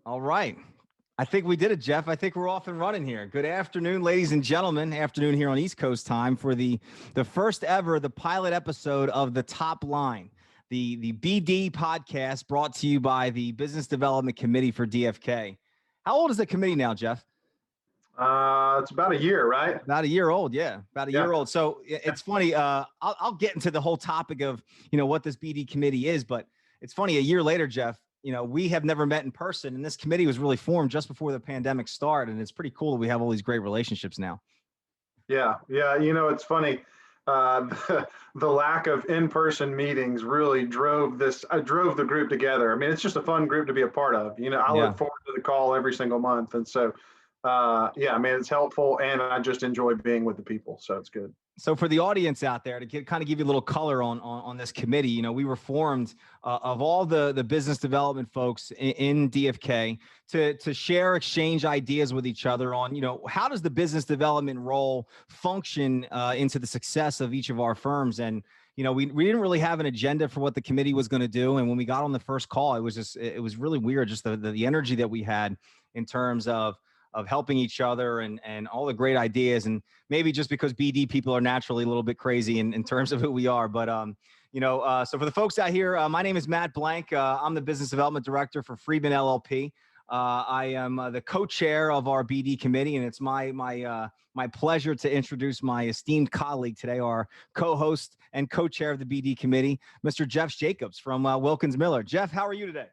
All right. I think we did it, Jeff. I think we're off and running here. Good afternoon, ladies and gentlemen. Afternoon here on East Coast time for the first ever, the pilot episode of The Top Line, the BD podcast brought to you by the Business Development Committee for DFK. How old is the committee now, Jeff? It's about a year, right? About a year old, yeah. About a year old. So it's funny. I'll get into the whole topic of, what this BD committee is, but it's funny. A year later, Jeff, we have never met in person, and this committee was really formed just before the pandemic started, and it's pretty cool that we have all these great relationships now. Yeah. It's funny. The lack of in-person meetings really drove the group together. I mean, it's just a fun group to be a part of. I look forward to the call every single month, and so it's helpful, and I just enjoy being with the people, so it's good. So for the audience out there, to kind of give you a little color on this committee, we were formed of all the business development folks in DFK to share, exchange ideas with each other on, how does the business development role function into the success of each of our firms. And, we didn't really have an agenda for what the committee was going to do. And when we got on the first call, it was really weird, just the energy that we had in terms of helping each other and all the great ideas. And maybe just because BD people are naturally a little bit crazy in terms of who we are. But, so for the folks out here, my name is Matt Blank. I'm the business development director for Friedman LLP. I am the co-chair of our BD committee, and it's my pleasure to introduce my esteemed colleague today, our co-host and co-chair of the BD committee, Mr. Jeff Jacobs from Wilkins Miller. Jeff, how are you today?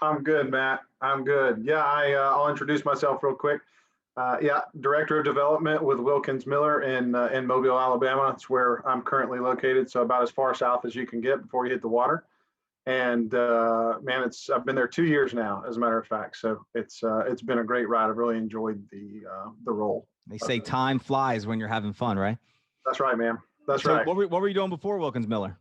I'm good, Matt. I'm good. Yeah, I'll introduce myself real quick. Director of Development with Wilkins Miller in Mobile, Alabama. It's where I'm currently located, so about as far south as you can get before you hit the water. And I've been there 2 years now, as a matter of fact. So it's been a great ride. I've really enjoyed the role. They say time flies when you're having fun, right? That's right, man. That's right. What were you doing before Wilkins Miller?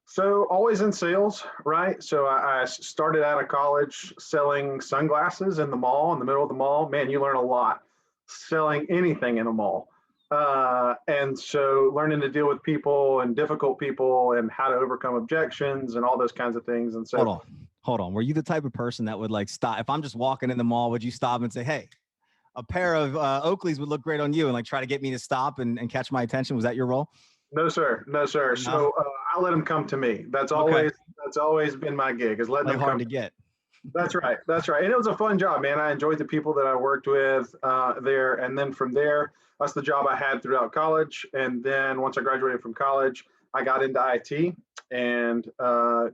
So always in sales, right? So I started out of college selling sunglasses in the mall, in the middle of the mall. Man, you learn a lot selling anything in a mall. And so learning to deal with people and difficult people and how to overcome objections and all those kinds of things. And so hold on. Were you the type of person that would stop? If I'm just walking in the mall, would you stop and say, hey, a pair of Oakleys would look great on you, and try to get me to stop and catch my attention? Was that your role? No, sir. No, sir. So I let them come to me. That's always been my gig, is letting them come hard to get. That's right. That's right. And it was a fun job, man. I enjoyed the people that I worked with there. And then from there, that's the job I had throughout college. And then once I graduated from college, I got into IT and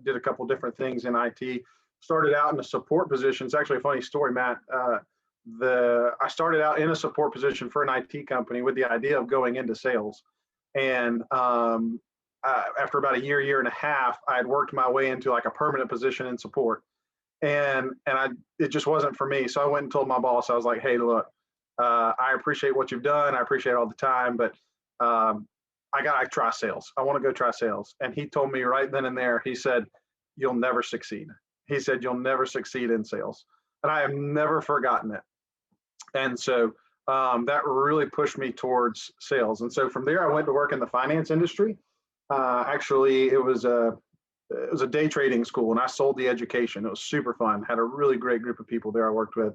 did a couple different things in IT. Started out in a support position. It's actually a funny story, Matt. I started out in a support position for an IT company with the idea of going into sales. And after about a year and a half, I had worked my way into a permanent position in support. And it just wasn't for me. So I went and told my boss, I was like, hey, look, I appreciate what you've done. I appreciate all the time, but I got to try sales. I want to go try sales. And he told me right then and there, he said, you'll never succeed. He said, you'll never succeed in sales. And I have never forgotten it. And so that really pushed me towards sales. And so from there, I went to work in the finance industry. Actually, it was a day trading school, and I sold the education. It was super fun. Had a really great group of people there I worked with.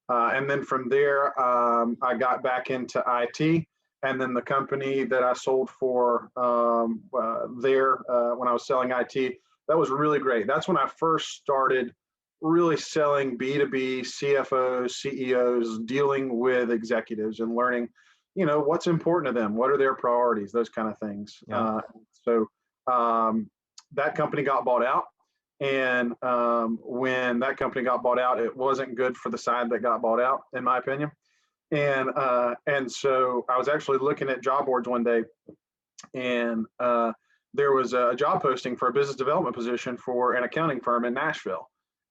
And then from there, I got back into IT. And then the company that I sold for when I was selling IT, that was really great. That's when I first started really selling B2B CFOs, CEOs, dealing with executives and learning, what's important to them, what are their priorities, those kind of things. Yeah. So that company got bought out. And when that company got bought out, it wasn't good for the side that got bought out, in my opinion. And so I was actually looking at job boards one day, and there was a job posting for a business development position for an accounting firm in Nashville.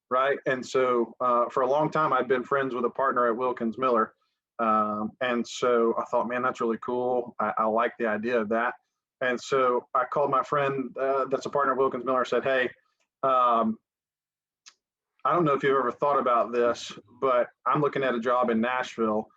Right. And so for a long time, I'd been friends with a partner at Wilkins Miller. And so I thought, man, that's really cool. I like the idea of that. And so I called my friend that's a partner at Wilkins Miller, said, hey, I don't know if you've ever thought about this, but I'm looking at a job in Nashville,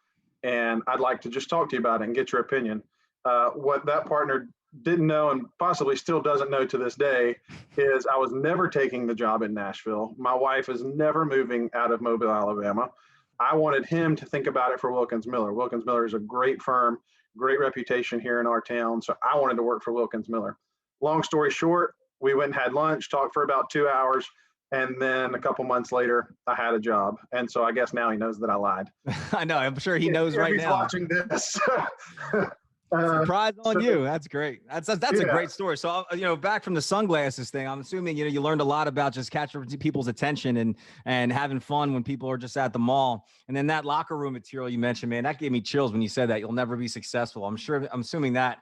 and I'd like to just talk to you about it and get your opinion. What that partner didn't know and possibly still doesn't know to this day is I was never taking the job in Nashville. My wife is never moving out of Mobile, Alabama. I wanted him to think about it for Wilkins Miller. Wilkins Miller is a great firm, great reputation here in our town. So I wanted to work for Wilkins Miller. Long story short, we went and had lunch, talked for about 2 hours. And then a couple months later, I had a job. And so I guess now he knows that I lied. I know. I'm sure he knows if right he's now. watching this. Surprise on you. That's great. That's a great story. So, back from the sunglasses thing, I'm assuming, you learned a lot about just catching people's attention and having fun when people are just at the mall. And then that locker room material you mentioned, man, that gave me chills when you said that. You'll never be successful. I'm assuming that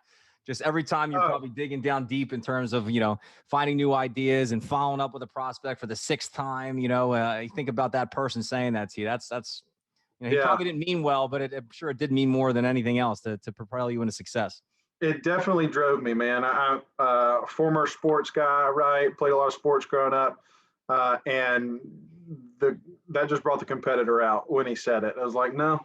just every time you're probably digging down deep in terms of, finding new ideas and following up with a prospect for the sixth time, you think about that person saying that to you. That's he probably didn't mean well, but I'm sure it did mean more than anything else to propel you into success. It definitely drove me, man. I'm a former sports guy, right? Played a lot of sports growing up. And that just brought the competitor out when he said it. I was like, no,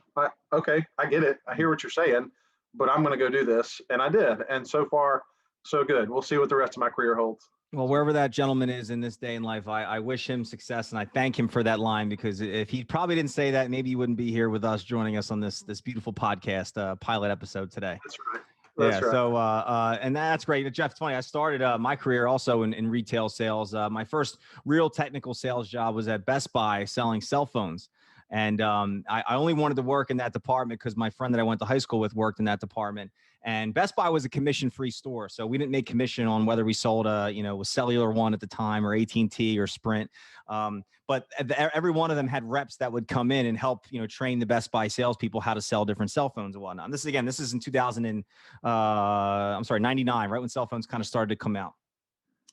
okay, I get it. I hear what you're saying, but I'm going to go do this. And I did. And so far, so good. We'll see what the rest of my career holds. Well, wherever that gentleman is in this day in life, I wish him success, and I thank him for that line, because if he probably didn't say that, maybe he wouldn't be here with us, joining us on this beautiful podcast pilot episode today. That's right. That's right. So, and that's great. Jeff, it's funny. I started my career also in retail sales. My first real technical sales job was at Best Buy selling cell phones. And I only wanted to work in that department because my friend that I went to high school with worked in that department. And Best Buy was a commission-free store, so we didn't make commission on whether we sold a Cellular One at the time, or AT&T or Sprint. But every one of them had reps that would come in and help train the Best Buy salespeople how to sell different cell phones and whatnot. And this is in 99, right when cell phones kind of started to come out.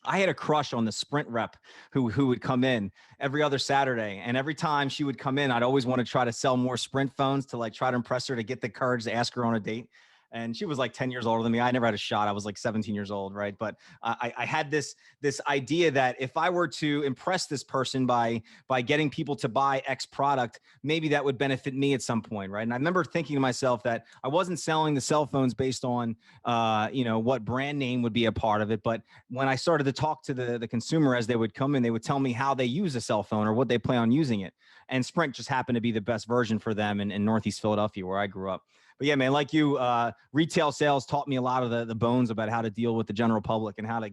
I had a crush on the Sprint rep who would come in every other Saturday. And every time she would come in, I'd always want to try to sell more Sprint phones to try to impress her, to get the courage to ask her on a date. And she was like 10 years older than me. I never had a shot. I was like 17 years old, right? But I had this idea that if I were to impress this person by getting people to buy X product, maybe that would benefit me at some point, right? And I remember thinking to myself that I wasn't selling the cell phones based on, what brand name would be a part of it. But when I started to talk to the consumer as they would come in, they would tell me how they use a cell phone or what they plan on using it. And Sprint just happened to be the best version for them in Northeast Philadelphia, where I grew up. But yeah, man, like you, retail sales taught me a lot of the bones about how to deal with the general public and how to,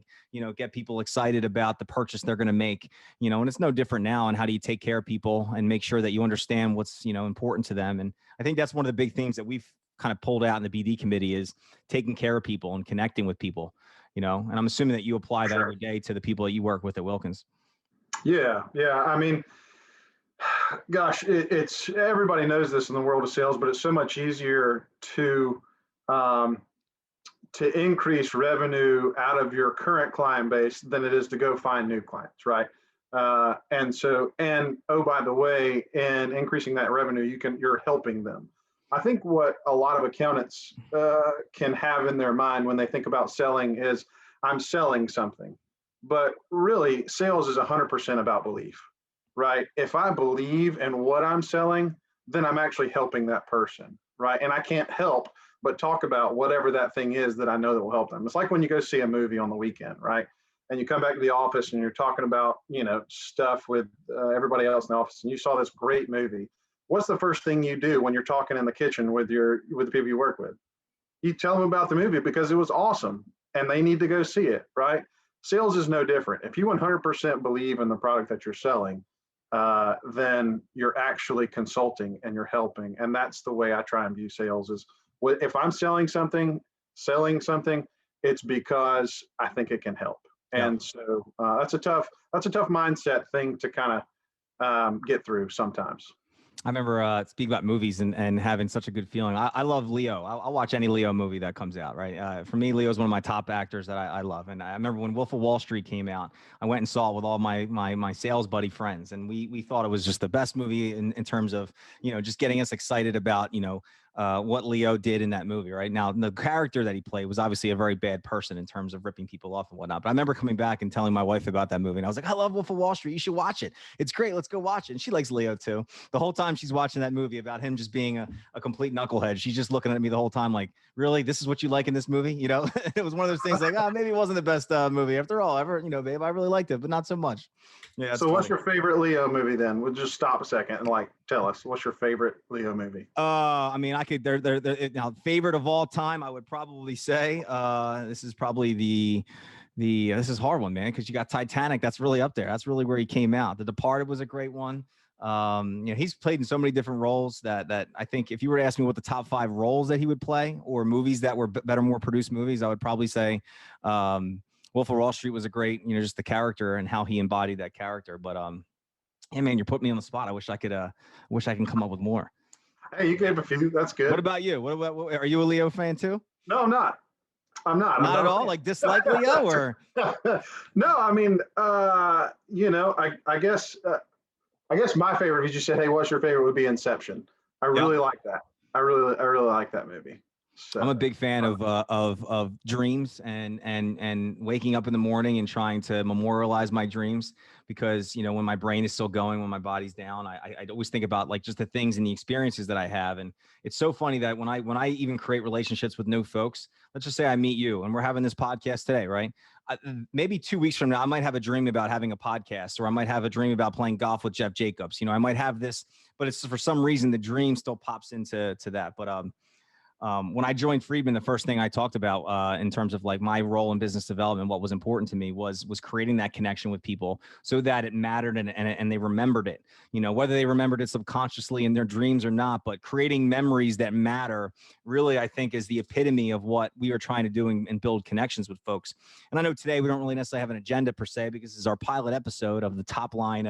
get people excited about the purchase they're going to make, and it's no different now. And how do you take care of people and make sure that you understand what's, important to them? And I think that's one of the big things that we've kind of pulled out in the BD committee is taking care of people and connecting with people, and I'm assuming that you apply that every day to the people that you work with at Wilkins. Yeah. I mean, gosh, it's everybody knows this in the world of sales, but it's so much easier to increase revenue out of your current client base than it is to go find new clients, right? And oh, by the way, in increasing that revenue, you're helping them. I think what a lot of accountants can have in their mind when they think about selling is, I'm selling something. But really, sales is 100% about belief. Right? If I believe in what I'm selling, then I'm actually helping that person, right? And I can't help but talk about whatever that thing is that I know that will help them. It's like when you go see a movie on the weekend, right? And you come back to the office and you're talking about, stuff with everybody else in the office, and you saw this great movie. What's the first thing you do when you're talking in the kitchen with the people you work with? You tell them about the movie because it was awesome and they need to go see it, right? Sales is no different. If you 100% believe in the product that you're selling, then you're actually consulting and you're helping. And that's the way I try and view sales is, if I'm selling something, it's because I think it can help. Yeah. And so that's a tough mindset thing to kind of get through sometimes. I remember speaking about movies and having such a good feeling. I love Leo. I'll watch any Leo movie that comes out, right? For me, Leo is one of my top actors that I love. And I remember when Wolf of Wall Street came out, I went and saw it with all my sales buddy friends. And we thought it was just the best movie in terms of, just getting us excited about, what Leo did in that movie. Right now, the character that he played was obviously a very bad person in terms of ripping people off and whatnot. But I remember coming back and telling my wife about that movie, and I was like, I love Wolf of Wall Street. You should watch it. It's great. Let's go watch it. And she likes Leo too. The whole time she's watching that movie about him just being a complete knucklehead, she's just looking at me the whole time like, really, this is what you like in this movie? You know, it was one of those things like, oh, maybe it wasn't the best movie after all ever. You know, babe, I really liked it, but not so much. Yeah. So what's your favorite Leo movie then? We'll just stop a second and like tell us what's your favorite Leo movie. I mean, I could. They're now favorite of all time. I would probably say this is probably the this is a hard one, man, because you got Titanic. That's really up there. That's really where he came out. The Departed was a great one. You know, he's played in so many different roles that I think if you were to ask me what the top 5 roles that he would play or movies that were better, more produced movies, I would probably say Wolf of Wall Street was a great, you know, just the character and how he embodied that character. But yeah, man, you're putting me on the spot. I wish I can come up with more. Hey, you gave a few. That's good. What about you? Are you a Leo fan too? No, I'm not. Not at all. Like dislike Leo or? No, I mean, you know, I guess my favorite, if you said, hey, what's your favorite, would be Inception. I really like that. I really like that movie. So, I'm a big fan of dreams and waking up in the morning and trying to memorialize my dreams because, you know, when my brain is still going, when my body's down, I always think about like just the things and the experiences that I have. And it's so funny that when I even create relationships with new folks, let's just say I meet you and we're having this podcast today, right? Maybe 2 weeks from now, I might have a dream about having a podcast, or I might have a dream about playing golf with Jeff Jacobs. You know, I might have this, but it's for some reason the dream still pops into that. But when I joined Friedman, the first thing I talked about in terms of like my role in business development, what was important to me was creating that connection with people so that it mattered and they remembered it, you know, whether they remembered it subconsciously in their dreams or not, but creating memories that matter really, I think, is the epitome of what we are trying to do and build connections with folks. And I know today we don't really necessarily have an agenda per se, because this is our pilot episode of the Top Line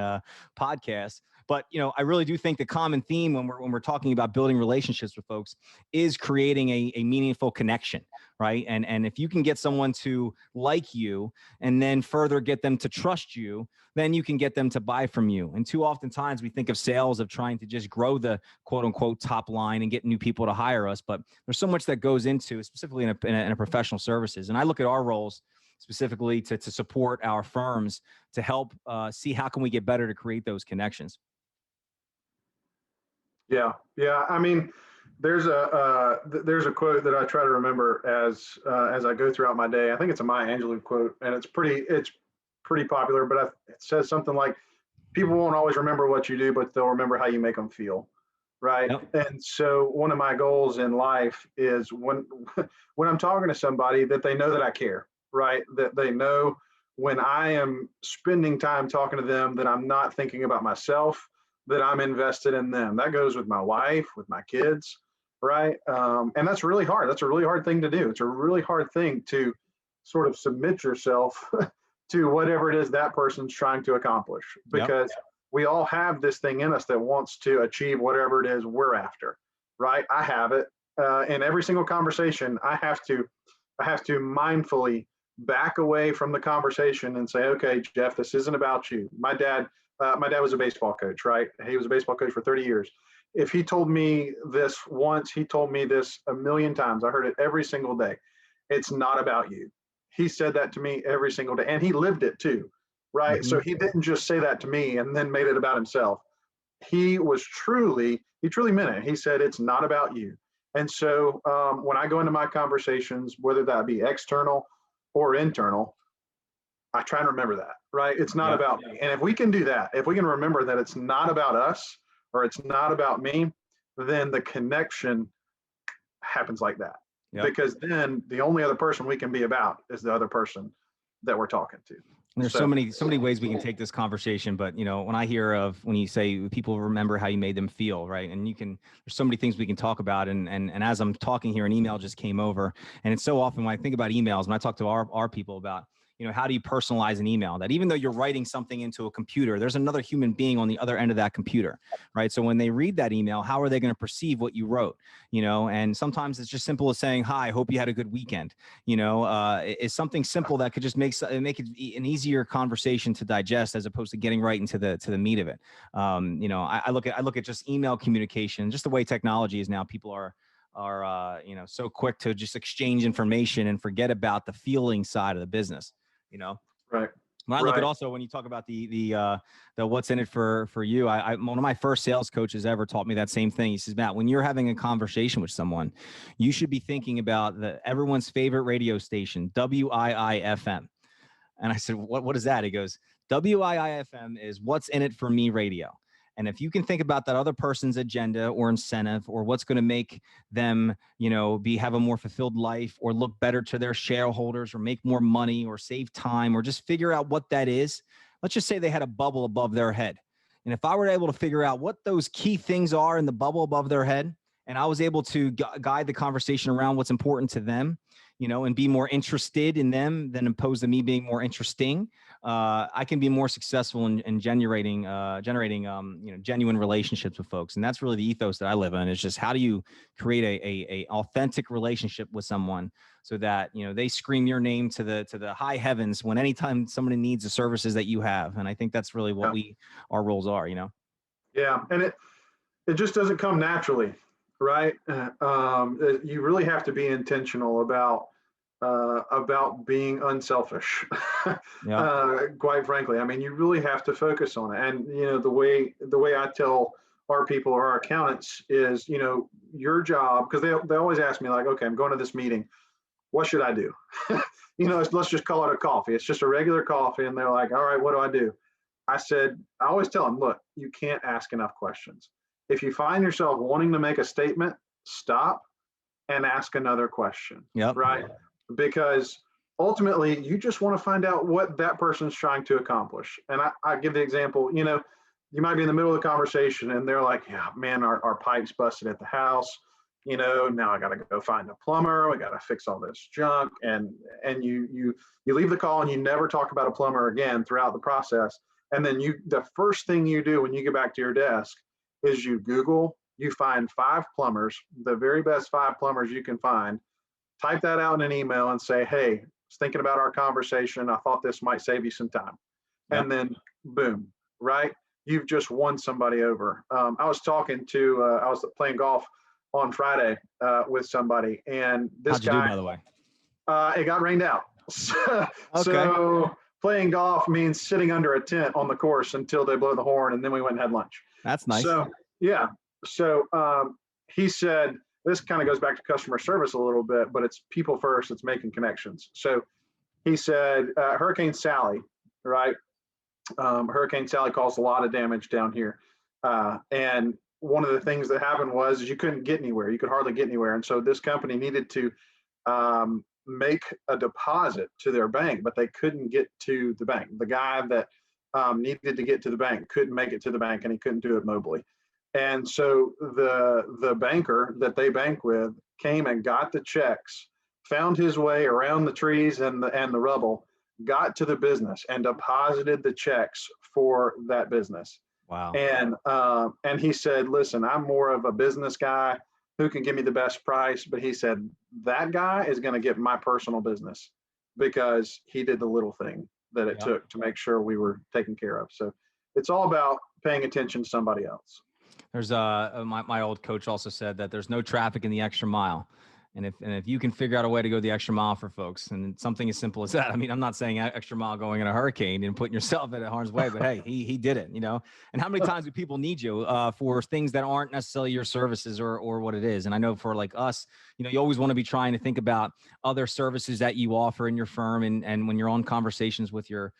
podcast. But, you know, I really do think the common theme when we're talking about building relationships with folks is creating a meaningful connection, right? And if you can get someone to like you and then further get them to trust you, then you can get them to buy from you. And too often times we think of sales of trying to just grow the quote unquote top line and get new people to hire us. But there's so much that goes into, specifically in a professional services. And I look at our roles specifically to support our firms to help see how can we get better to create those connections. Yeah. I mean, there's a quote that I try to remember as I go throughout my day. I think it's a Maya Angelou quote, and it's pretty popular. But it says something like, "People won't always remember what you do, but they'll remember how you make them feel." Right. Yep. And so one of my goals in life is when I'm talking to somebody, that they know that I care. Right. That they know when I am spending time talking to them that I'm not thinking about myself, that I'm invested in them. That goes with my wife, with my kids, right? And that's really hard. That's a really hard thing to do. It's a really hard thing to sort of submit yourself to whatever it is that person's trying to accomplish, because we all have this thing in us that wants to achieve whatever it is we're after, right? I have it. In every single conversation, I have to mindfully back away from the conversation and say, okay, Jeff, this isn't about you. My dad was a baseball coach, right? He was a baseball coach for 30 years. If he told me this once, he told me this a million times. I heard it every single day. It's not about you. He said that to me every single day, and he lived it too, right? Mm-hmm. So he didn't just say that to me and then made it about himself. He truly meant it. He said, it's not about you. And so when I go into my conversations, whether that be external or internal, I try and remember that, right? It's not about me. And if we can do that, if we can remember that it's not about us or it's not about me, then the connection happens like that. Yep. Because then the only other person we can be about is the other person that we're talking to. And there's so many ways we can take this conversation, but you know, when you say people remember how you made them feel, right? And there's so many things we can talk about. And as I'm talking here, an email just came over, and it's so often when I think about emails, when I talk to our people about, you know, how do you personalize an email? That even though you're writing something into a computer, there's another human being on the other end of that computer, right? So when they read that email, how are they going to perceive what you wrote? You know, and sometimes it's just simple as saying, "Hi, hope you had a good weekend." You know, it's something simple that could just make it an easier conversation to digest, as opposed to getting right into the meat of it. You know, I look at just email communication, just the way technology is now. People are you know, so quick to just exchange information and forget about the feeling side of the business, you know? Right. When I look at also, when you talk about the what's in it for you, one of my first sales coaches ever taught me that same thing. He says, Matt, when you're having a conversation with someone, you should be thinking about everyone's favorite radio station, WIIFM. And I said, what is that? He goes, WIIFM is what's in it for me radio. And if you can think about that other person's agenda or incentive or what's going to make them, you know, have a more fulfilled life or look better to their shareholders or make more money or save time or just figure out what that is. Let's just say they had a bubble above their head. And if I were able to figure out what those key things are in the bubble above their head, and I was able to guide the conversation around what's important to them, you know, and be more interested in them than opposed to me being more interesting, I can be more successful in generating, you know, genuine relationships with folks. And that's really the ethos that I live in. Is just how do you create a authentic relationship with someone so that, you know, they scream your name to the high heavens when anytime somebody needs the services that you have. And I think that's really what our roles are, you know? Yeah. And it just doesn't come naturally, right? You really have to be intentional about being unselfish. Quite frankly, I mean, you really have to focus on it. And you know, the way I tell our people or our accountants is, you know, your job, because they always ask me like, okay, I'm going to this meeting. What should I do? You know, let's just call it a coffee. It's just a regular coffee, and they're like, all right, what do I do? I always tell them, look, you can't ask enough questions. If you find yourself wanting to make a statement, stop and ask another question. Right? Because ultimately you just want to find out what that person's trying to accomplish. And I give the example, you know, you might be in the middle of the conversation and they're like, yeah, man, our pipes busted at the house. You know, now I got to go find a plumber. We got to fix all this junk. And you leave the call and you never talk about a plumber again throughout the process. And then the first thing you do when you get back to your desk is you find 5 plumbers, the very best 5 plumbers you can find, type that out in an email and say, hey, I was thinking about our conversation. I thought this might save you some time. And then boom, right? You've just won somebody over. I was playing golf on Friday with somebody, and this How'd you do, by the way? It got rained out. So playing golf means sitting under a tent on the course until they blow the horn, and then we went and had lunch. That's nice. So yeah. So he said, this kind of goes back to customer service a little bit, but it's people first, it's making connections. So he said, Hurricane Sally, right? Hurricane Sally caused a lot of damage down here. And one of the things that happened was you couldn't get anywhere. You could hardly get anywhere. And so this company needed to make a deposit to their bank, but they couldn't get to the bank. The guy that needed to get to the bank couldn't make it to the bank, and he couldn't do it mobily. And so the banker that they bank with came and got the checks, found his way around the trees and the rubble, got to the business and deposited the checks for that business. Wow. And he said, listen, I'm more of a business guy who can give me the best price. But he said, that guy is going to get my personal business because he did the little thing that it took to make sure we were taken care of. So it's all about paying attention to somebody else. There's my old coach also said that there's no traffic in the extra mile. And if you can figure out a way to go the extra mile for folks, and something as simple as that, I mean, I'm not saying extra mile going in a hurricane and putting yourself at harm's way, but hey, he did it, you know. And how many times do people need you for things that aren't necessarily your services or what it is? And I know for like us, you know, you always want to be trying to think about other services that you offer in your firm, and when you're on conversations with your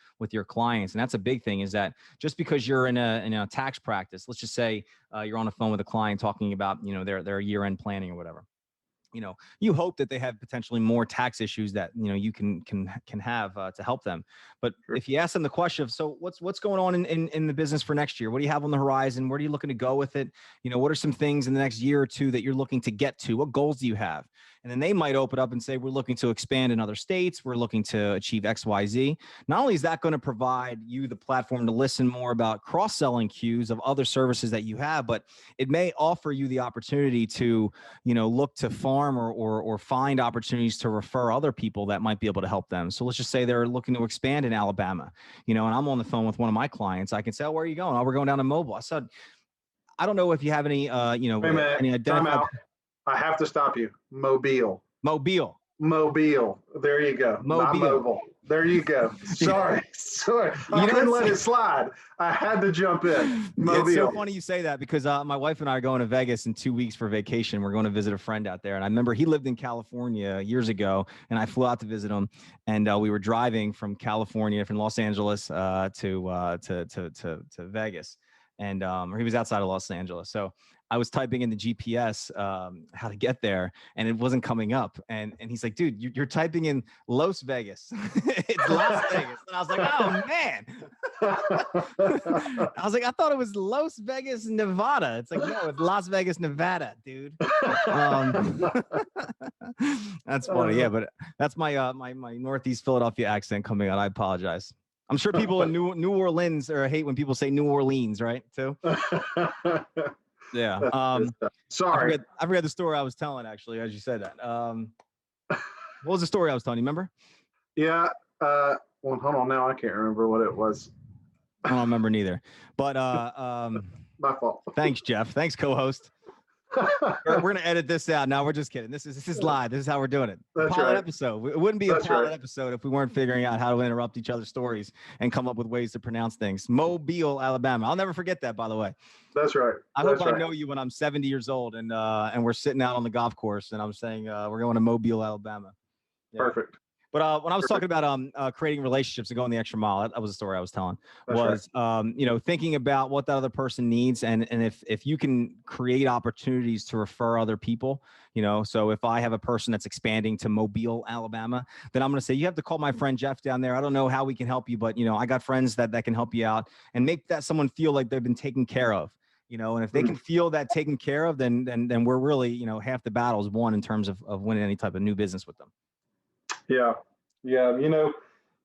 clients. And that's a big thing, is that just because you're in a tax practice, let's just say you're on the phone with a client talking about, you know, their year-end planning or whatever. You know, you hope that they have potentially more tax issues that, you know, you can have to help them. But if you ask them the question of, so what's going on in the business for next year? What do you have on the horizon? Where are you looking to go with it? You know, what are some things in the next year or two that you're looking to get to? What goals do you have? And then they might open up and say, we're looking to expand in other states. We're looking to achieve X, Y, Z. Not only is that going to provide you the platform to listen more about cross-selling cues of other services that you have, but it may offer you the opportunity to, you know, look to farm or find opportunities to refer other people that might be able to help them. So let's just say they're looking to expand in Alabama, you know, and I'm on the phone with one of my clients. I can say, oh, where are you going? Oh, we're going down to Mobile. I said, I don't know if you have any, you know, any identified. I have to stop you. Mobile. Mobile. Mobile. There you go. Not Mobile. mobile. There you go. Sorry. I couldn't let it slide. I had to jump in. Mobile. It's so funny you say that because my wife and I are going to Vegas in 2 weeks for vacation. We're going to visit a friend out there. And I remember he lived in California years ago, and I flew out to visit him. And we were driving from California, from Los Angeles to Vegas. And or he was outside of Los Angeles. So I was typing in the GPS how to get there, and it wasn't coming up. And he's like, dude, you're typing in Las Vegas. It's Las Vegas. And I was like, oh, man. I was like, I thought it was Las Vegas, Nevada. It's like, no, it's Las Vegas, Nevada, dude. That's funny. Yeah, but that's my my Northeast Philadelphia accent coming out. I apologize. I'm sure people in New Orleans hate when people say New Orleans, right? Too. Yeah. Sorry. I forgot the story I was telling, actually, as you said that. What was the story I was telling you? Remember? Yeah. Well, hold on now. I can't remember what it was. I don't remember neither. But my fault. Thanks, Jeff. Thanks, co-host. We're gonna edit this out. No, we're just kidding. This is live. This is how we're doing it. That's pilot right. episode. It wouldn't be a pilot episode if we weren't figuring out how to interrupt each other's stories and come up with ways to pronounce things. Mobile, Alabama. I'll never forget that, by the way. That's right. I hope I know you when I'm 70 years old and we're sitting out on the golf course and I'm saying we're going to Mobile, Alabama. Yeah. Perfect. But when I was talking about creating relationships and going the extra mile, that was the story I was telling. That's right. Thinking about what that other person needs, and if you can create opportunities to refer other people, so if I have a person that's expanding to Mobile, Alabama, then I'm going to say, you have to call my friend Jeff down there. I don't know how we can help you, but I got friends that can help you out and make that someone feel like they've been taken care of. And if they can feel that taken care of, then we're really, half the battle is won in terms of winning any type of new business with them. Yeah.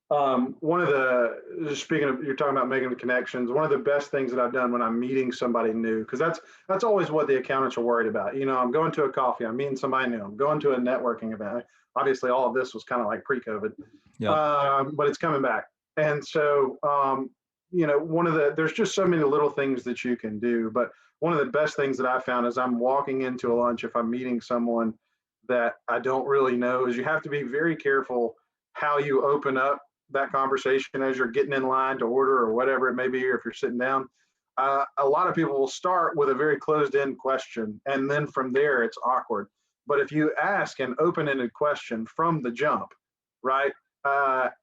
One of the, speaking of, you're talking about making the connections, one of the best things that I've done when I'm meeting somebody new, because that's always what the accountants are worried about. I'm going to a coffee, I'm meeting somebody new, I'm going to a networking event. Obviously, all of this was kind of like pre-COVID, but it's coming back. And so, there's just so many little things that you can do. But one of the best things that I found is I'm walking into a lunch, if I'm meeting someone that I don't really know, is you have to be very careful how you open up that conversation as you're getting in line to order or whatever it may be, or if you're sitting down. A lot of people will start with a very closed-end question, and then from there it's awkward. But if you ask an open-ended question from the jump, right,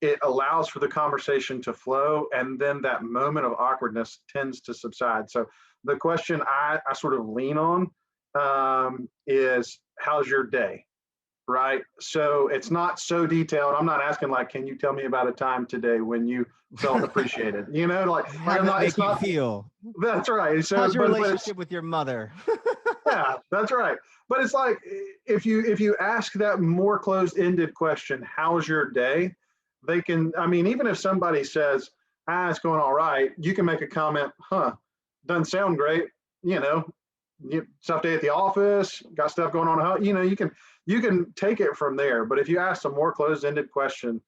it allows for the conversation to flow, and then that moment of awkwardness tends to subside. So the question I sort of lean on is, how's your day? Right. So it's not so detailed. I'm not asking like, can you tell me about a time today when you felt appreciated? How does that make you feel? That's right. So how's your relationship with your mother? Yeah, that's right. But it's like, if you ask that more closed-ended question, how's your day? They can, even if somebody says, it's going all right, you can make a comment, doesn't sound great, tough day at the office, got stuff going on. You can take it from there. But if you ask a more closed-ended question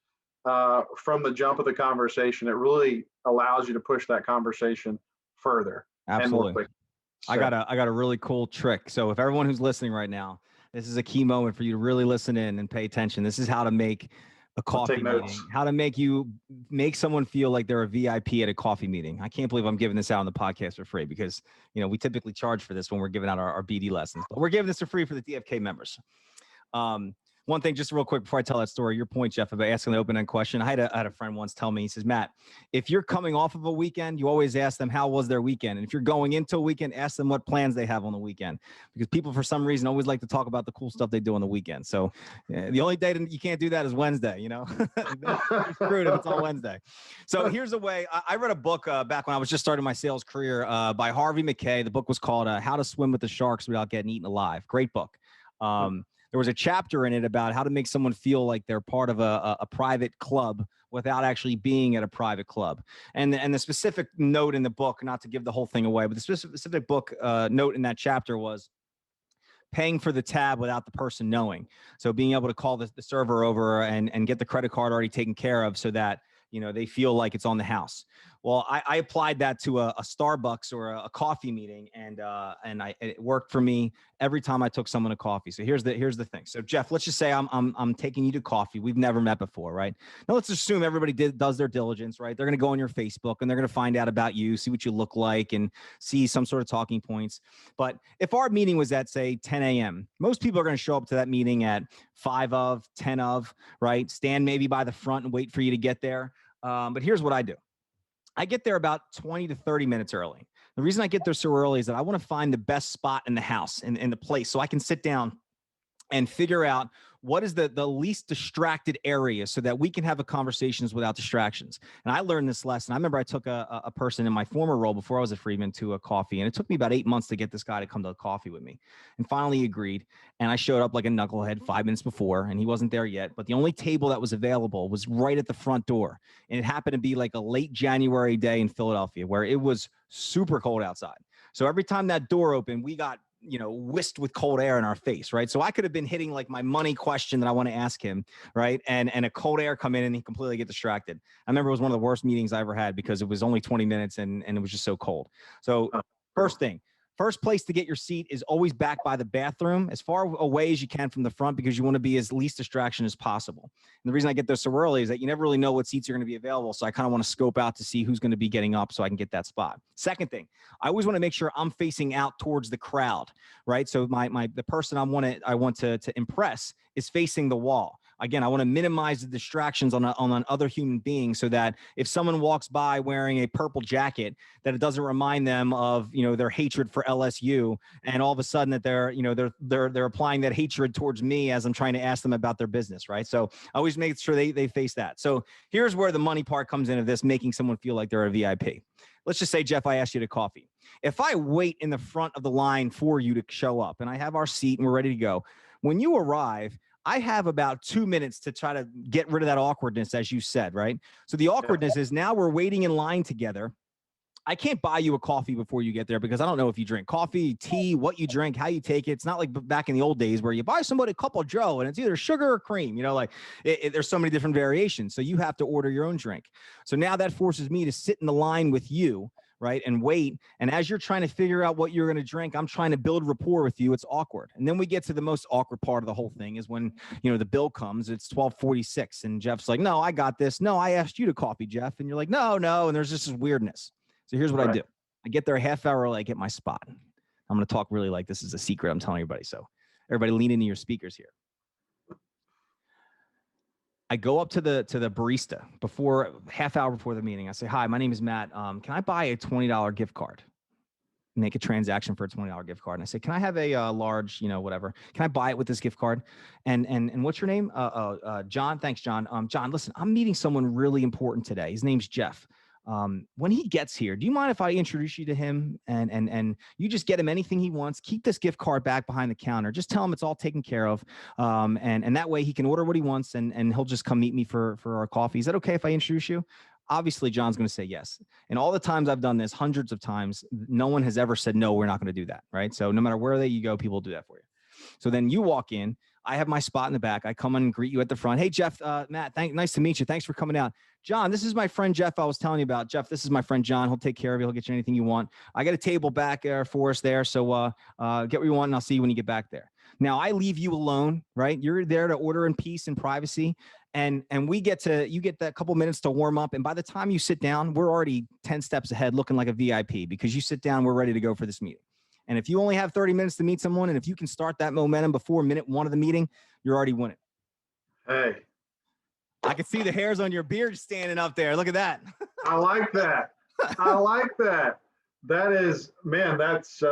from the jump of the conversation, it really allows you to push that conversation further. Absolutely. And more quickly. So, I got a really cool trick. So if everyone who's listening right now, this is a key moment for you to really listen in and pay attention. This is how to make a coffee meeting, how to make someone feel like they're a VIP at a coffee meeting. I can't believe I'm giving this out on the podcast for free because, we typically charge for this when we're giving out our BD lessons, but we're giving this for free for the DFK members. One thing, just real quick before I tell that story, your point, Jeff, about asking the open-end question. I had a friend once tell me, he says, Matt, if you're coming off of a weekend, you always ask them, how was their weekend? And if you're going into a weekend, ask them what plans they have on the weekend, because people, for some reason, always like to talk about the cool stuff they do on the weekend. So the only day you can't do that is Wednesday, You're screwed if it's on Wednesday. So here's a way. I read a book back when I was just starting my sales career by Harvey McKay. The book was called How to Swim with the Sharks Without Getting Eaten Alive. Great book. There was a chapter in it about how to make someone feel like they're part of a private club without actually being at a private club. And the specific note in the book, not to give the whole thing away, but the specific book note in that chapter was paying for the tab without the person knowing. So being able to call the server over and get the credit card already taken care of so that they feel like it's on the house. Well, I applied that to a Starbucks or a coffee meeting, and it worked for me every time I took someone to coffee. So here's the thing. So Jeff, let's just say I'm taking you to coffee. We've never met before, right? Now let's assume everybody does their diligence, right? They're going to go on your Facebook and they're going to find out about you, see what you look like, and see some sort of talking points. But if our meeting was at, say, 10 a.m., most people are going to show up to that meeting at 5 of, 10 of, right? Stand maybe by the front and wait for you to get there. But here's what I do. I get there about 20 to 30 minutes early. The reason I get there so early is that I want to find the best spot in the house, in the place, so I can sit down and figure out what is the least distracted area so that we can have a conversations without distractions. And I learned this lesson. I remember I took a person in my former role before I was a Freedman to a coffee, and it took me about 8 months to get this guy to come to a coffee with me. And finally he agreed. And I showed up like a knucklehead 5 minutes before, and he wasn't there yet. But the only table that was available was right at the front door. And it happened to be like a late January day in Philadelphia where it was super cold outside. So every time that door opened, we got whisked with cold air in our face, right? So I could have been hitting like my money question that I want to ask him, right? And a cold air come in and he completely get distracted. I remember it was one of the worst meetings I ever had because it was only 20 minutes and it was just so cold. So first thing, first place to get your seat is always back by the bathroom, as far away as you can from the front, because you want to be as least distraction as possible. And the reason I get there so early is that you never really know what seats are going to be available. So I kind of want to scope out to see who's going to be getting up so I can get that spot. Second thing, I always want to make sure I'm facing out towards the crowd, right? So the person I want to impress is facing the wall. Again, I want to minimize the distractions on other human beings so that if someone walks by wearing a purple jacket, that it doesn't remind them of, their hatred for LSU. And all of a sudden that they're applying that hatred towards me as I'm trying to ask them about their business. Right. So I always make sure they face that. So here's where the money part comes in of this, making someone feel like they're a VIP. Let's just say, Jeff, I asked you to coffee. If I wait in the front of the line for you to show up and I have our seat and we're ready to go, when you arrive, I have about 2 minutes to try to get rid of that awkwardness, as you said, right? So the awkwardness is now we're waiting in line together. I can't buy you a coffee before you get there because I don't know if you drink coffee, tea, what you drink, how you take it. It's not like back in the old days where you buy somebody a cup of Joe and it's either sugar or cream, there's so many different variations. So you have to order your own drink. So now that forces me to sit in the line with you, right, and wait. And as you're trying to figure out what you're going to drink, I'm trying to build rapport with you. It's awkward. And then we get to the most awkward part of the whole thing is when, the bill comes, it's 12:46 and Jeff's like, no, I got this. No, I asked you to coffee, Jeff. And you're like, no. And there's just this weirdness. So here's what I do. I get there a half hour early, I get my spot. I'm going to talk really like this is a secret I'm telling everybody. So everybody lean into your speakers here. I go up to the barista half hour before the meeting. I say, hi, my name is Matt. Can I buy a $20 gift card? Make a transaction for a $20 gift card. And I say, can I have a large, whatever? Can I buy it with this gift card? And what's your name? John. Thanks, John. John, listen, I'm meeting someone really important today. His name's Jeff. When he gets here, do you mind if I introduce you to him and you just get him anything he wants? Keep this gift card back behind the counter. Just tell him it's all taken care of. And that way he can order what he wants and he'll just come meet me for our coffee. Is that okay if I introduce you? Obviously, John's going to say yes. And all the times I've done this, hundreds of times, no one has ever said, no, we're not going to do that. Right. So no matter where you go, people do that for you. So then you walk in, I have my spot in the back. I come and greet you at the front. Hey, Jeff, Matt, nice to meet you. Thanks for coming out. John, this is my friend Jeff I was telling you about. Jeff, this is my friend John. He'll take care of you. He'll get you anything you want. I got a table back for us there. So get what you want and I'll see you when you get back there. Now I leave you alone, right? You're there to order in peace and privacy. And you get that couple minutes to warm up. And by the time you sit down, we're already 10 steps ahead looking like a VIP because you sit down, we're ready to go for this meeting. And if you only have 30 minutes to meet someone, and if you can start that momentum before minute 1 of the meeting, you're already winning. Hey. I can see the hairs on your beard standing up there. Look at that. I like that. I like that. That is, man, that's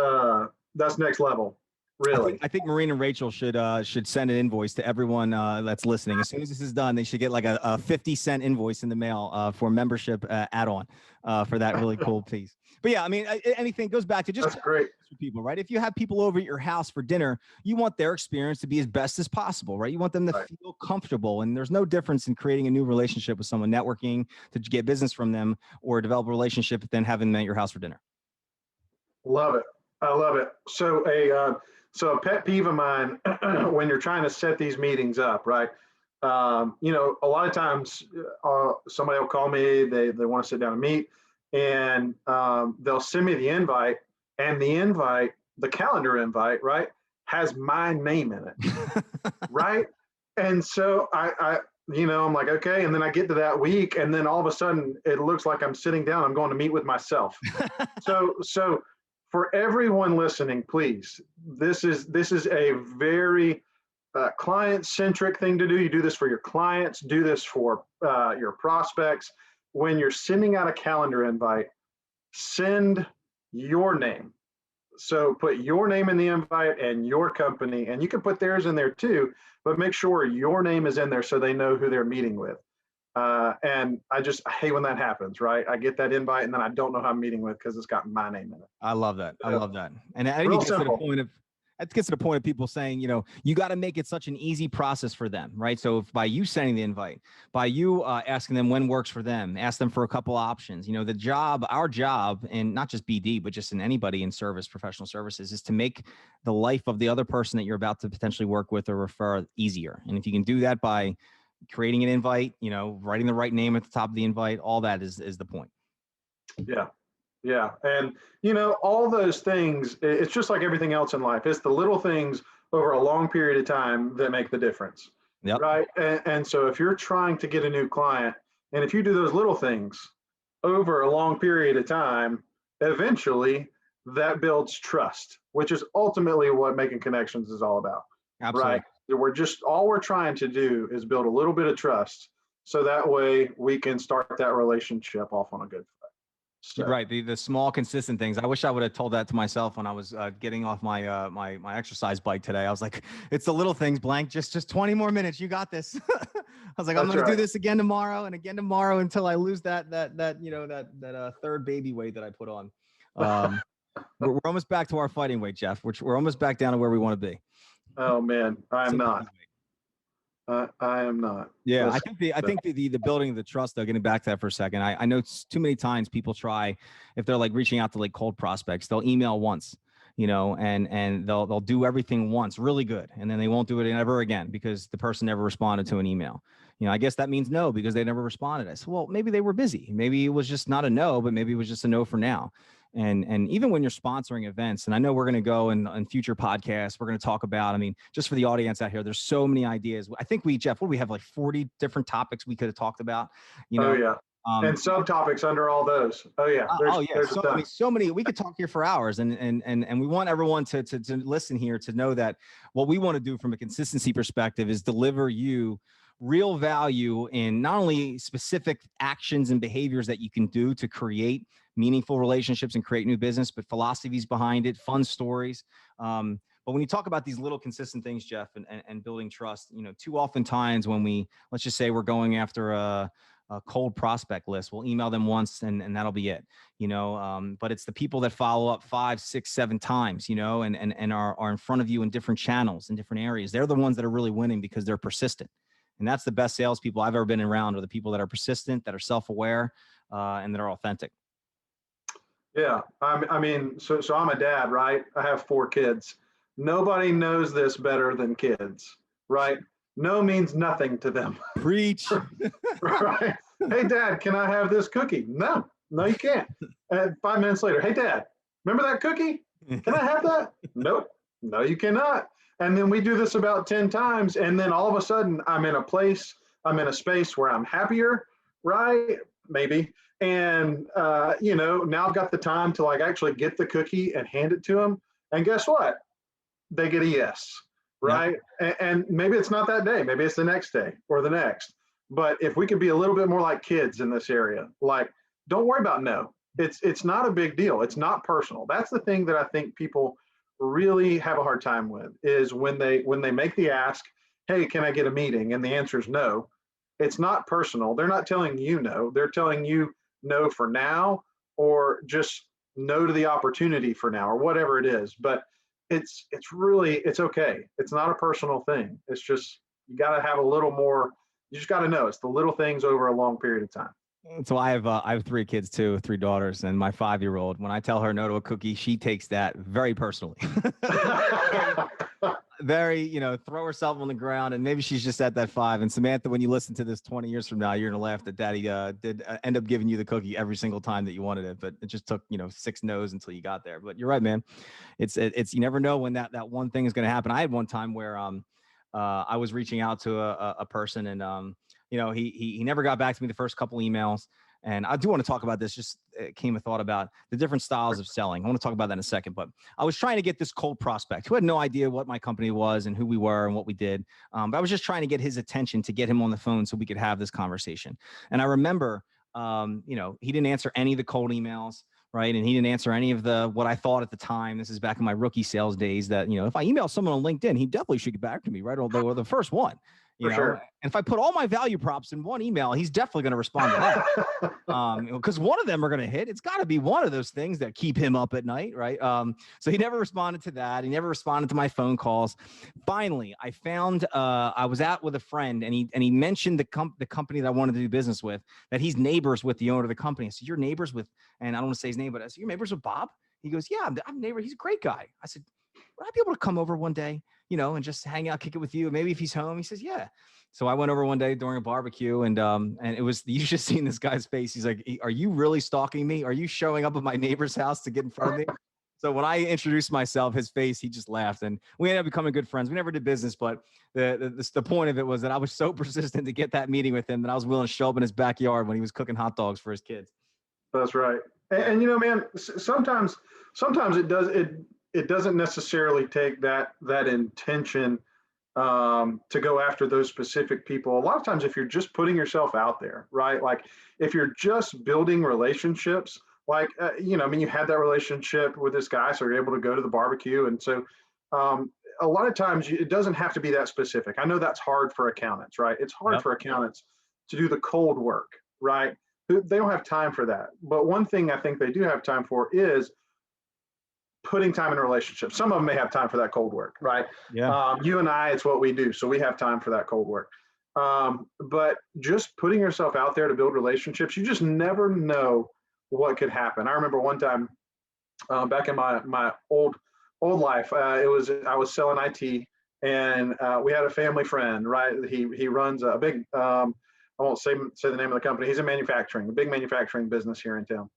next level. Really. I think Maureen and Rachel should send an invoice to everyone that's listening. As soon as this is done, they should get like a 50-cent invoice in the mail for membership add-on for that really cool piece. But yeah, I mean, anything goes back to just that's great for people, right? If you have people over at your house for dinner, you want their experience to be as best as possible, right? You want them to feel comfortable, and there's no difference in creating a new relationship with someone, networking to get business from them, or develop a relationship than having them at your house for dinner. Love it. I love it. So a pet peeve of mine when you're trying to set these meetings up, right? A lot of times somebody will call me, they want to sit down and meet. and they'll send me the invite, and the calendar invite, right, has my name in it, right? And so I'm like, okay. And then I get to that week, and then all of a sudden it looks like I'm sitting down. I'm going to meet with myself. So for everyone listening, please, this is a very client-centric thing to do. You do this for your clients, do this for your prospects. When you're sending out a calendar invite, send your name. So put your name in the invite and your company, and you can put theirs in there too, but make sure your name is in there so they know who they're meeting with. And I hate when that happens, right? I get that invite and then I don't know who I'm meeting with because it's got my name in it. I love that. I love that. And I think it gets to the point of people saying, you got to make it such an easy process for them, right? So if by you sending the invite, by you asking them when works for them, ask them for a couple options, our job, and not just BD, but just in anybody in service, professional services, is to make the life of the other person that you're about to potentially work with or refer easier. And if you can do that by creating an invite, writing the right name at the top of the invite, all that is the point. Yeah. Yeah. And, all those things, it's just like everything else in life. It's the little things over a long period of time that make the difference. Yep. Right. And so if you're trying to get a new client, and if you do those little things over a long period of time, eventually that builds trust, which is ultimately what making connections is all about. Absolutely. Right. All we're trying to do is build a little bit of trust. So that way we can start that relationship off on a good foot. So. Right. The small, consistent things. I wish I would have told that to myself when I was getting off my my exercise bike today. I was like, it's the little things, blank. Just 20 more minutes. You got this. I was like, I'm going to do this again tomorrow and again tomorrow until I lose that third baby weight that I put on. We're almost back to our fighting weight, Jeff. We're almost back down to where we want to be. Oh man, I'm not. I am not. Yeah, I think the building of the trust, though, getting back to that for a second, I know too many times people try, if they're like reaching out to like cold prospects, they'll email once, and they'll do everything once really good, and then they won't do it ever again because the person never responded to an email. I guess that means no because they never responded. I said, well, maybe they were busy. Maybe it was just not a no, but maybe it was just a no for now. And even when you're sponsoring events, and I know we're going to go in future podcasts, we're going to talk about, just for the audience out here, there's so many ideas. I think Jeff, we have like 40 different topics we could have talked about, Oh yeah. And subtopics under all those. Oh yeah. There's so many. We could talk here for hours, and we want everyone to listen here to know that what we want to do from a consistency perspective is deliver you real value in not only specific actions and behaviors that you can do to create meaningful relationships and create new business, but philosophies behind it, fun stories. But when you talk about these little consistent things, Jeff, and building trust, too often times when let's just say we're going after a cold prospect list, we'll email them once and that'll be it, but it's the people that follow up 5, 6, 7 times, and are in front of you in different channels, in different areas. They're the ones that are really winning because they're persistent. And that's the best salespeople I've ever been around, are the people that are persistent, that are self-aware, and that are authentic. Yeah. So I'm a dad, right? I have 4 kids. Nobody knows this better than kids, right? No means nothing to them. Preach. Right. Hey, Dad, can I have this cookie? No, you can't. And 5 minutes later, hey, Dad, remember that cookie? Can I have that? Nope. No, you cannot. And then we do this about 10 times. And then all of a sudden I'm in a space where I'm happier, right? Maybe. And, now I've got the time to like actually get the cookie and hand it to them. And guess what? They get a yes, right? Yeah. And maybe it's not that day. Maybe it's the next day or the next. But if we could be a little bit more like kids in this area, like, don't worry about no. It's not a big deal. It's not personal. That's the thing that I think people really have a hard time with, is when they make the ask, hey, can I get a meeting? And the answer is no. It's not personal. They're not telling you no. They're telling you no for now, or just no to the opportunity for now, or whatever it is. But it's okay. It's not a personal thing. It's just, you got to have a little more. You just got to know it's the little things over a long period of time. So I have 3 kids too, 3 daughters, and my 5-year-old, when I tell her no to a cookie, she takes that very personally. very, throw herself on the ground, and maybe she's just at that 5. And Samantha, when you listen to this 20 years from now, you're gonna laugh that Daddy did end up giving you the cookie every single time that you wanted it, but it just took 6 no's until you got there. But you're right, man. It's you never know when that one thing is gonna happen. I had one time where I was reaching out to a person, and he never got back to me the first couple emails. And I do want to talk about this. Just came a thought about the different styles of selling. I want to talk about that in a second. But I was trying to get this cold prospect who had no idea what my company was and who we were and what we did. But I was just trying to get his attention, to get him on the phone so we could have this conversation. And I remember, he didn't answer any of the cold emails. Right. And he didn't answer any of what I thought at the time. This is back in my rookie sales days, that, if I email someone on LinkedIn, he definitely should get back to me. Right. Although the first one. For sure. And if I put all my value props in one email, he's definitely going to respond to that. Because one of them are going to hit. It's got to be one of those things that keep him up at night, right? So he never responded to that. He never responded to my phone calls. Finally, I found I was out with a friend, and he mentioned the company that I wanted to do business with, that he's neighbors with the owner of the company. I said, "You're neighbors with," and I don't want to say his name, but I said, "You're neighbors with Bob?" He goes, "Yeah, I'm neighbor. He's a great guy." I said, "Would I be able to come over one day, and just hang out, kick it with you? Maybe if he's home." He says, "Yeah." So I went over one day during a barbecue, and it was, you should have seen this guy's face. He's like, "Are you really stalking me? Are you showing up at my neighbor's house to get in front of me?" So when I introduced myself, his face, he just laughed, and we ended up becoming good friends. We never did business, but the point of it was that I was so persistent to get that meeting with him that I was willing to show up in his backyard when he was cooking hot dogs for his kids. That's right. And man, sometimes it doesn't necessarily take that intention to go after those specific people. A lot of times, if you're just putting yourself out there, right? Like if you're just building relationships, like, you had that relationship with this guy, so you're able to go to the barbecue. And so a lot of times it doesn't have to be that specific. I know that's hard for accountants, right? It's hard for accountants to do the cold work, right? They don't have time for that. But one thing I think they do have time for is putting time in a relationship. Some of them may have time for that cold work, right? Yeah. You and I, it's what we do. So we have time for that cold work. But just putting yourself out there to build relationships, you just never know what could happen. I remember one time back in my old life, I was selling IT, and we had a family friend, right? He runs a big, I won't say the name of the company. He's in manufacturing, a big manufacturing business here in town,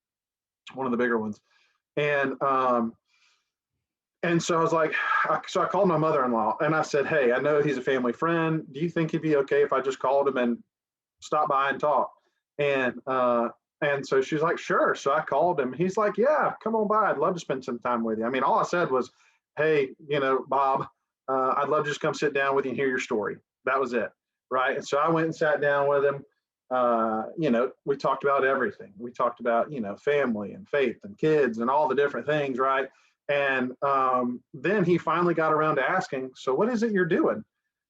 one of the bigger ones. And so I was like, so I called my mother-in-law, and I said, "Hey, I know he's a family friend. Do you think he'd be okay if I just called him and stopped by and talk?" And so she's like, "Sure." So I called him. He's like, "Yeah, come on by. I'd love to spend some time with you." I mean, all I said was, "Hey, Bob, I'd love to just come sit down with you and hear your story." That was it, right? And so I went and sat down with him. We talked about everything. We talked about, family and faith and kids and all the different things, right? And then he finally got around to asking, "So what is it you're doing?"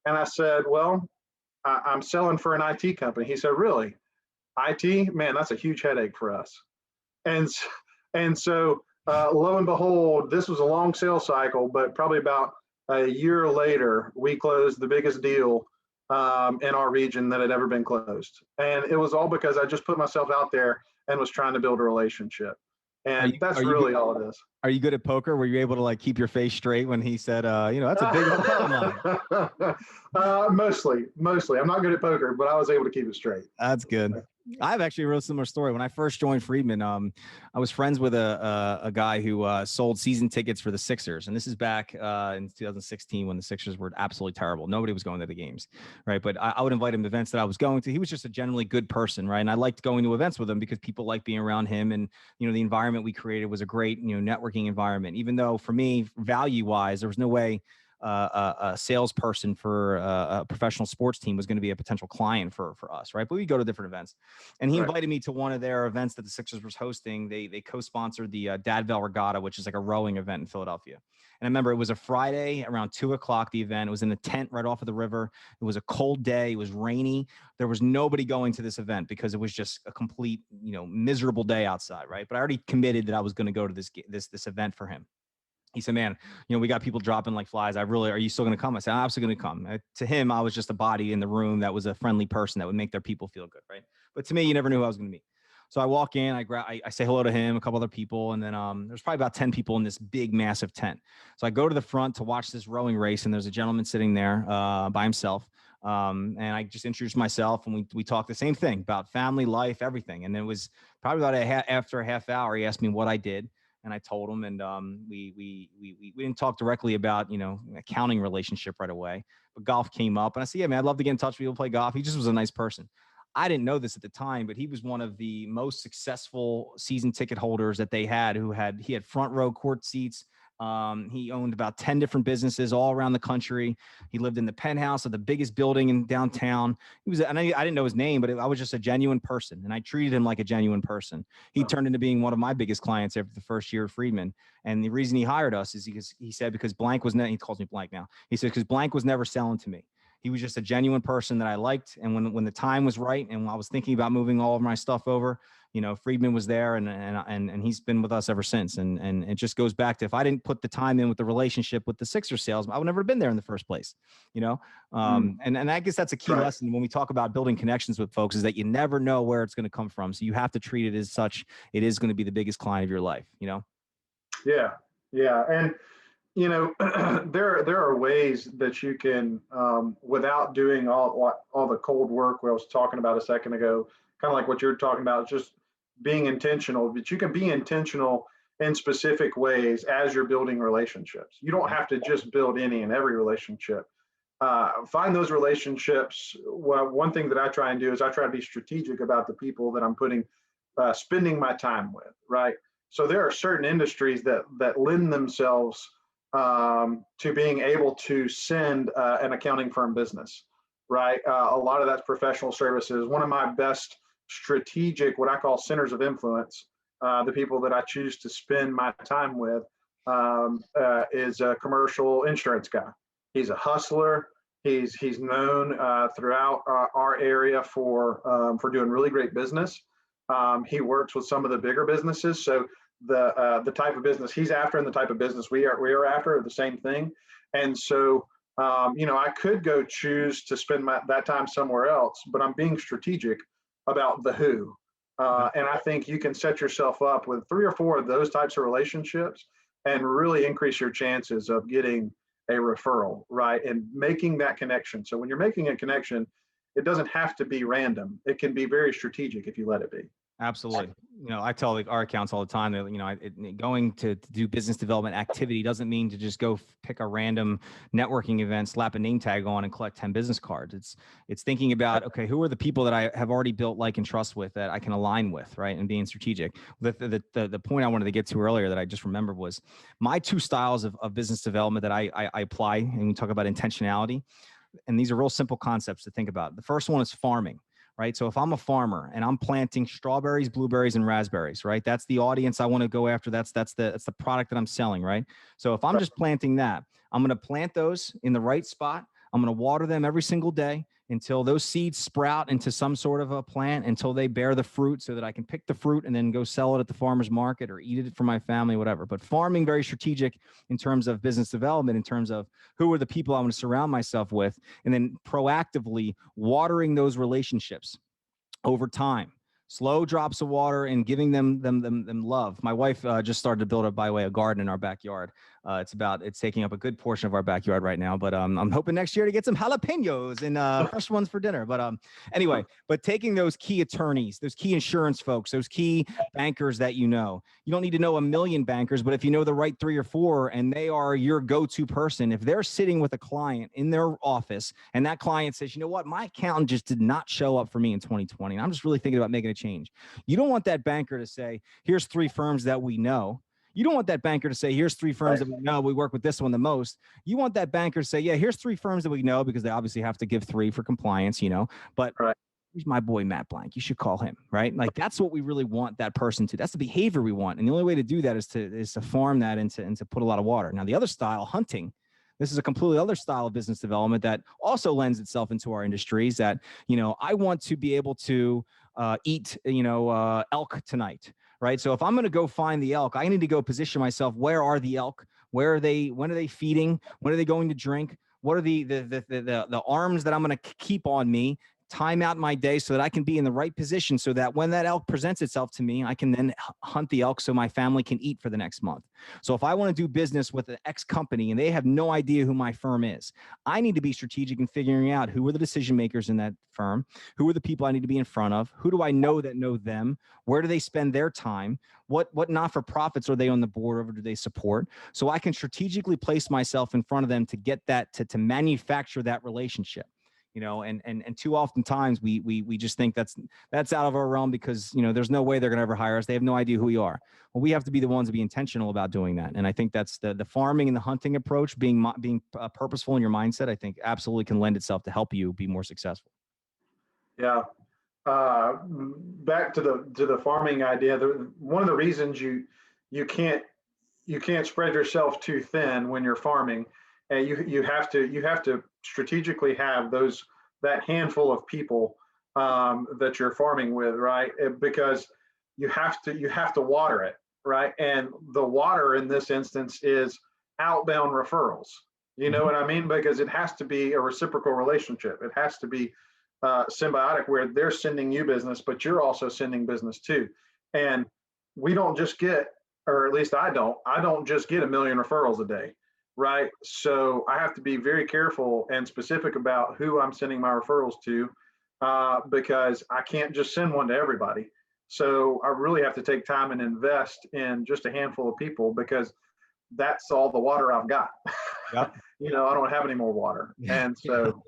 And I said, "Well, I'm selling for an IT company." He said, "Really? IT? Man, that's a huge headache for us." And so lo and behold, this was a long sales cycle, but probably about a year later, we closed the biggest deal in our region that had ever been closed. And it was all because I just put myself out there and was trying to build a relationship. And that's really all it is. Are you good at poker? Were you able to keep your face straight when he said, "That's a big line"? Mostly. I'm not good at poker, but I was able to keep it straight. That's good. I have actually a real similar story. When I first joined Friedman, I was friends with a guy who sold season tickets for the Sixers, and this is back in 2016 when the Sixers were absolutely terrible. Nobody was going to the games, right? But I would invite him to events that I was going to. He was just a generally good person, right? And I liked going to events with him because people liked being around him, and the environment we created was a great networking environment. Even though for me, value-wise, there was no way a salesperson for a professional sports team was going to be a potential client for us, right? But we go to different events, and he invited me to one of their events that the Sixers was hosting. They co-sponsored the Dadville Regatta, which is like a rowing event in Philadelphia. And I remember it was a Friday around 2:00. The event, it was in a tent right off of the river. It was a cold day. It was rainy. There was nobody going to this event because it was just a complete, miserable day outside, right? But I already committed that I was going to go to this event for him. He said, "Man, we got people dropping like flies. Are you still going to come?" I said, "I'm absolutely going to come." To him, I was just a body in the room that was a friendly person that would make their people feel good, right? But to me, you never knew who I was going to meet. So I walk in, I say hello to him, a couple other people, and then there's probably about 10 people in this big, massive tent. So I go to the front to watch this rowing race, and there's a gentleman sitting there by himself. And I just introduced myself, and we talked the same thing about family, life, everything. And it was probably about after a half hour, he asked me what I did, and I told him, and we didn't talk directly about accounting relationship right away, but golf came up, and I said, yeah, man, I'd love to get in touch with people, play golf. He just was a nice person. I didn't know this at the time, but he was one of the most successful season ticket holders that they had. He had front row court seats. He owned about 10 different businesses all around the country. He lived in the penthouse of the biggest building in downtown. I didn't know his name, but I was just a genuine person, and I treated him like a genuine person. He turned into being one of my biggest clients after the first year of Friedman. And the reason he hired us is because he said, because blank was he calls me blank now. He said, because blank was never selling to me. He was just a genuine person that I liked. And when the time was right, and when I was thinking about moving all of my stuff over, Friedman was there, and he's been with us ever since. And it just goes back to, if I didn't put the time in with the relationship with the Sixers sales, I would never have been there in the first place, And I guess that's a key lesson when we talk about building connections with folks, is that you never know where it's going to come from. So you have to treat it as such. It is going to be the biggest client of your life, Yeah. Yeah. And, there are ways that you can, without doing all the cold work I was talking about a second ago, kind of like what you're talking about, just being intentional. But you can be intentional in specific ways as you're building relationships. You don't have to just build any and every relationship. Find those relationships. Well, one thing that I try and do is I try to be strategic about the people that I'm spending my time with, right? So there are certain industries that lend themselves to being able to send an accounting firm business, right? A lot of that's professional services. One of my best strategic, what I call centers of influence, the people that I choose to spend my time with, is a commercial insurance guy. He's a hustler. He's known throughout our area for doing really great business. He works with some of the bigger businesses, so the type of business he's after and the type of business we are after are the same thing. And so, I could go choose to spend that time somewhere else, but I'm being strategic about the who. And I think you can set yourself up with 3 or 4 of those types of relationships and really increase your chances of getting a referral, right? And making that connection. So when you're making a connection, it doesn't have to be random. It can be very strategic if you let it be. Absolutely. I tell our accounts all the time that, going to do business development activity doesn't mean to just go pick a random networking event, slap a name tag on, and collect 10 business cards. It's thinking about, okay, who are the people that I have already built like and trust with that I can align with, right? And being strategic. The point I wanted to get to earlier that I just remembered was my 2 styles of business development that I apply, and we talk about intentionality. And these are real simple concepts to think about. The first one is farming. Right. So if I'm a farmer and I'm planting strawberries, blueberries, and raspberries, right, that's the audience I want to go after. That's the product that I'm selling. Right. So if I'm just planting that, I'm going to plant those in the right spot. I'm going to water them every single day until those seeds sprout into some sort of a plant, until they bear the fruit, so that I can pick the fruit and then go sell it at the farmer's market or eat it for my family, whatever. But farming, very strategic in terms of business development, in terms of who are the people I want to surround myself with, and then proactively watering those relationships over time. Slow drops of water and giving them love. My wife just started to build a garden in our backyard. It's taking up a good portion of our backyard right now, but I'm hoping next year to get some jalapenos and fresh ones for dinner. But anyway, taking those key attorneys, those key insurance folks, those key bankers that you don't need to know a million bankers, but if you know the right 3 or 4 and they are your go-to person, if they're sitting with a client in their office and that client says, you know what, my accountant just did not show up for me in 2020, and I'm just really thinking about making a change. You don't want that banker to say, here's 3 firms that we know. You don't want that banker to say, here's 3 firms that we know. We work with this one the most. You want that banker to say, yeah, here's 3 firms that we know, because they obviously have to give 3 for compliance, but here's my boy, Matt Blank. You should call him, right? Like, that's what we really want that person to. That's the behavior we want. And the only way to do that is to farm that and to put a lot of water. Now, the other style, hunting, this is a completely other style of business development that also lends itself into our industries, that, I want to be able to eat, elk tonight, right? So if I'm going to go find the elk, I need to go position myself. Where are the elk? Where are they? When are they feeding? When are they going to drink? What are the arms that I'm going to keep on me? time out my day so that I can be in the right position so that when that elk presents itself to me, I can then hunt the elk so my family can eat for the next month. So if I want to do business with an X company and they have no idea who my firm is, I need to be strategic in figuring out who are the decision makers in that firm, who are the people I need to be in front of, who do I know that know them, where do they spend their time, what not-for-profits are they on the board or do they support, so I can strategically place myself in front of them to get that, to manufacture that relationship. And too often times we just think that's out of our realm because, there's no way they're going to ever hire us. They have no idea who we are. Well, we have to be the ones to be intentional about doing that. And I think that's the farming and the hunting approach, being purposeful in your mindset, I think absolutely can lend itself to help you be more successful. Yeah. Back to the farming idea. One of the reasons you can't spread yourself too thin when you're farming, and you have to strategically have that handful of people that you're farming with, right? Because you have to water it, right? And the water in this instance is outbound referrals. You know what I mean? Because it has to be a reciprocal relationship. It has to be symbiotic, where they're sending you business, but you're also sending business too. And we don't just get, or at least I don't just get 1 million referrals a day, right? So I have to be very careful and specific about who I'm sending my referrals to, because I can't just send one to everybody. So I really have to take time and invest in just a handful of people, because that's all the water I've got. Yep. I don't have any more water. And so,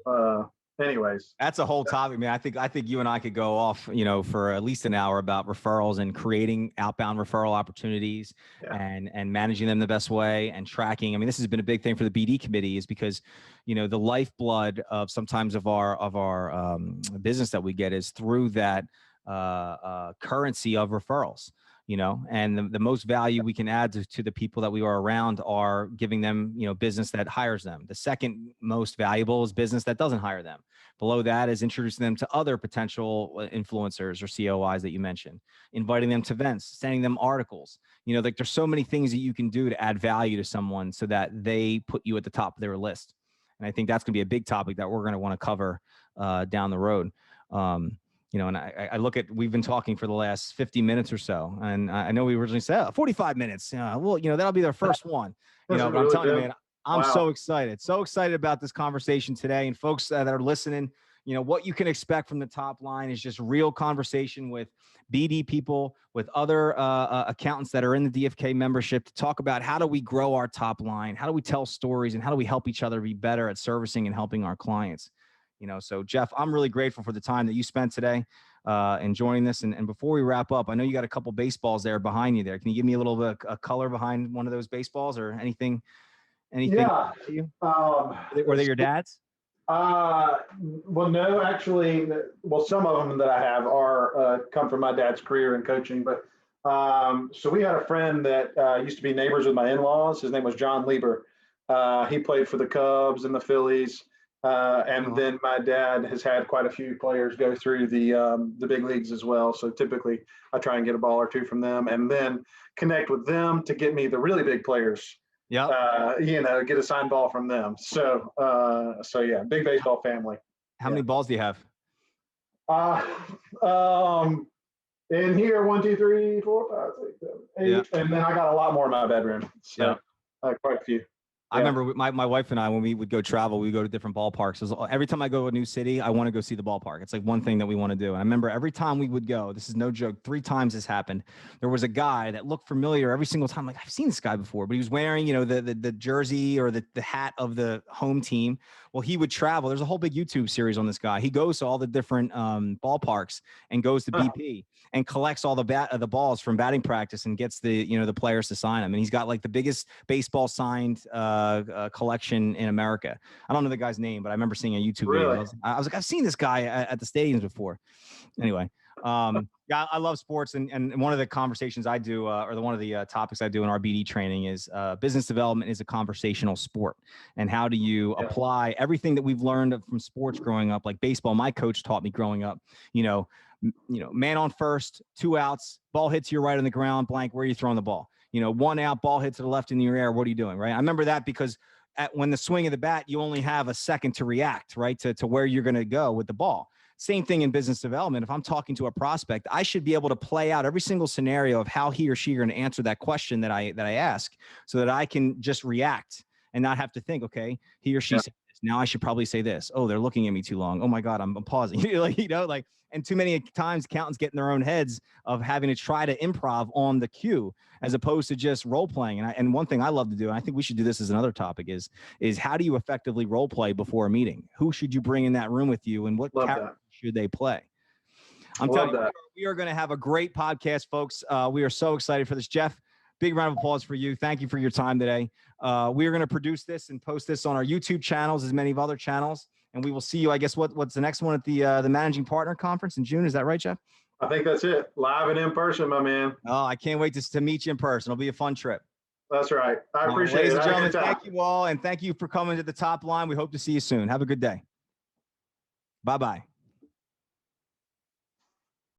anyways, that's a whole topic, man. I think you and I could go off, for at least an hour about referrals and creating outbound referral opportunities, and managing them the best way and tracking. I mean, this has been a big thing for the BD committee, is because, the lifeblood of sometimes of our business that we get is through that currency of referrals. And the most value we can add to the people that we are around are giving them, business that hires them. The second most valuable is business that doesn't hire them. Below that is introducing them to other potential influencers or COIs that you mentioned, inviting them to events, sending them articles. Like there's so many things that you can do to add value to someone so that they put you at the top of their list. And I think that's going to be a big topic that we're going to want to cover down the road. And I look at, we've been talking for the last 50 minutes or so, and I know we originally said 45 minutes. Well, that'll be their first one. But I'm telling you, man, I'm so excited about this conversation today. And folks that are listening, what you can expect from the top line is just real conversation with BD people, with other accountants that are in the DFK membership, to talk about how do we grow our top line, how do we tell stories, and how do we help each other be better at servicing and helping our clients. So Jeff, I'm really grateful for the time that you spent today enjoying this. And before we wrap up, I know you got a couple baseballs there behind you there. Can you give me a little bit of color behind one of those baseballs, or anything? Yeah. Were they your dad's? Well, no, actually, some of them that I have are come from my dad's career in coaching. But so we had a friend that used to be neighbors with my in-laws. His name was John Lieber. He played for the Cubs and the Phillies. And then my dad has had quite a few players go through the big leagues as well. So typically I try and get a ball or two from them, and then connect with them to get me the really big players. Yeah. Get a signed ball from them. So yeah, big baseball family. How many balls do you have? In here, 1, 2, 3, 4, 5, 6, 7, 8. And then I got a lot more in my bedroom. So quite a few. I remember my wife and I, when we would go travel, we go to different ballparks. Every time I go to a new city, I want to go see the ballpark. It's like one thing that we want to do. And I remember every time we would go, this is no joke, 3 times this happened. There was a guy that looked familiar every single time. Like, I've seen this guy before, but he was wearing, the jersey or the hat of the home team. Well, he would travel. There's a whole big YouTube series on this guy. He goes to all the different ballparks and goes to BP and collects all the balls from batting practice and gets the players to sign them. And he's got like the biggest baseball signed collection in America. I don't know the guy's name, but I remember seeing a YouTube video. I was like, I've seen this guy at the stadiums before. Anyway, yeah, I love sports, and one of the conversations I do, one of the topics I do in our BD training is business development is a conversational sport, and how do you apply everything that we've learned from sports growing up, like baseball. My coach taught me growing up, man on first, 2 outs, ball hits you right on the ground, blank, where are you throwing the ball? 1 out, ball hits to the left in your air. What are you doing? Right. I remember that because when the swing of the bat, you only have a second to react, right, to where you're going to go with the ball. Same thing in business development. If I'm talking to a prospect, I should be able to play out every single scenario of how he or she are going to answer that question that I ask, so that I can just react and not have to think, okay, he or she said this. Now I should probably say this. Oh, they're looking at me too long. Oh my God, I'm pausing. And too many times accountants get in their own heads of having to try to improv on the cue as opposed to just role playing. And one thing I love to do, and I think we should do this as another topic, is how do you effectively role play before a meeting? Who should you bring in that room with you, and what character should they play? I'm telling you, we are going to have a great podcast, folks. We are so excited for this. Jeff, big round of applause for you. Thank you for your time today. We are going to produce this and post this on our YouTube channels, as many of other channels. And we will see you, I guess, what's the next one at the Managing Partner Conference in June? Is that right, Jeff? I think that's it. Live and in person, my man. Oh, I can't wait to meet you in person. It'll be a fun trip. That's right. I appreciate it. Ladies and gentlemen, thank you all. And thank you for coming to the Top Line. We hope to see you soon. Have a good day. Bye-bye.